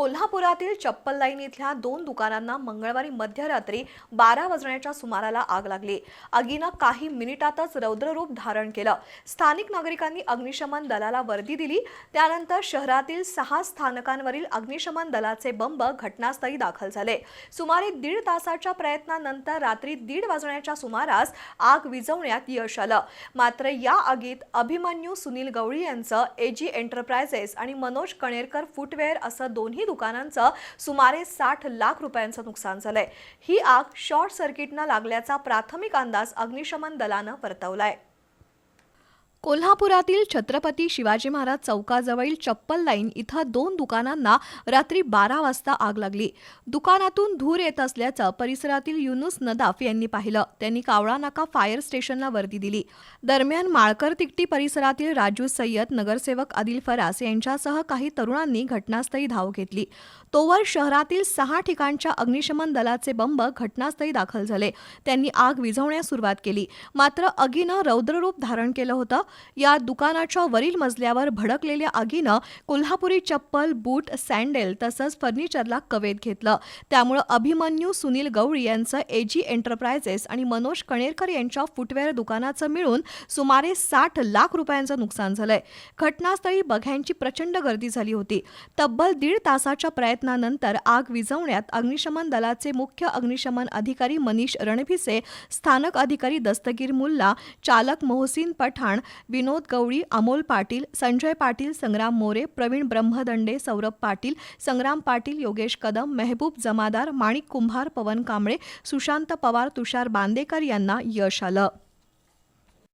कोल्हापुरातील चप्पल लाईन इथल्या 2 दुकानांना मंगळवारी मध्यरात्री 12 वाजण्याच्या सुमाराला आग लागली। आगीनं काही मिनिटातच रौद्ररूप धारण केलं। स्थानिक नागरिकांनी अग्निशमन दलाला वर्दी दिली। त्यानंतर शहरातील 6 स्थानकांवरील अग्निशमन दलाचे बंब घटनास्थळी दाखल झाले। सुमारे 1.5 तासाच्या प्रयत्नानंतर रात्री 1:30 वाजण्याच्या सुमारास आग विझवण्यात यश आलं। मात्र या आगीत अभिमन्यू सुनील गवळी यांचं एजी एंटरप्राइजेस आणि मनोज कणेरकर फुटवेअर असं दोन्ही दुकानांचं सुमारे 60 लाख रुपयांचं नुकसान झालंय। ही आग शॉर्ट सर्किटनं लागल्याचा प्राथमिक अंदाज अग्निशमन दलानं वर्तवलाय। कोल्हापुरातील छत्रपती शिवाजी महाराज चौकाजवळील चप्पल लाईन इथं 2 दुकानांना रात्री 12 वाजता आग लागली। दुकानातून धूर येत असल्याचं परिसरातील युनुस नदाफ यांनी पाहिलं। त्यांनी कावळा नाका फायर स्टेशनला वर्दी दिली। दरम्यान माळकर तिकटी परिसरातील राजू सय्यद, नगरसेवक आदिल फरास यांच्यासह काही तरुणांनी घटनास्थळी धाव घेतली। तोवर शहरातील 6 ठिकाणच्या अग्निशमन दलाचे बंब घटनास्थळी दाखल झाले। त्यांनी आग विझवण्यास सुरुवात केली। मात्र आगीनं रौद्ररूप धारण केलं होतं। या दुकानाच्या वरील मजल्यावर भडकलेल्या आगीनं कोल्हापुरी चप्पल, बूट, सँडल तसंच फर्निचरला कवेत घेतलं। त्यामुळे अभिमन्यू सुनील गवळी यांचं एजी एंटरप्राइजेस आणि मनोज कणेरकर यांच्या फुटवेअर दुकानाचं मिळून सुमारे 60 लाख रुपयांचं नुकसान झालंय। घटनास्थळी बघ्यांची प्रचंड गर्दी झाली होती। तब्बल 1.5 तासाच्या प्रयत्नानंतर आग विझवण्यात अग्निशमन दलाचे मुख्य अग्निशमन अधिकारी मनीष रणभिसे, स्थानक अधिकारी दस्तगीर मुल्ला, चालक मोहसिन पठाण, विनोद गवळी, अमोल पाटील, संजय पाटील, संग्राम मोरे, प्रवीण ब्रह्मदंडे, सौरभ पाटील, संग्राम पाटील, योगेश कदम, मेहबूब जमादार, माणिक कुंभार, पवन कांबळे, सुशांत पवार, तुषार बांदेकर यांना यश आलं।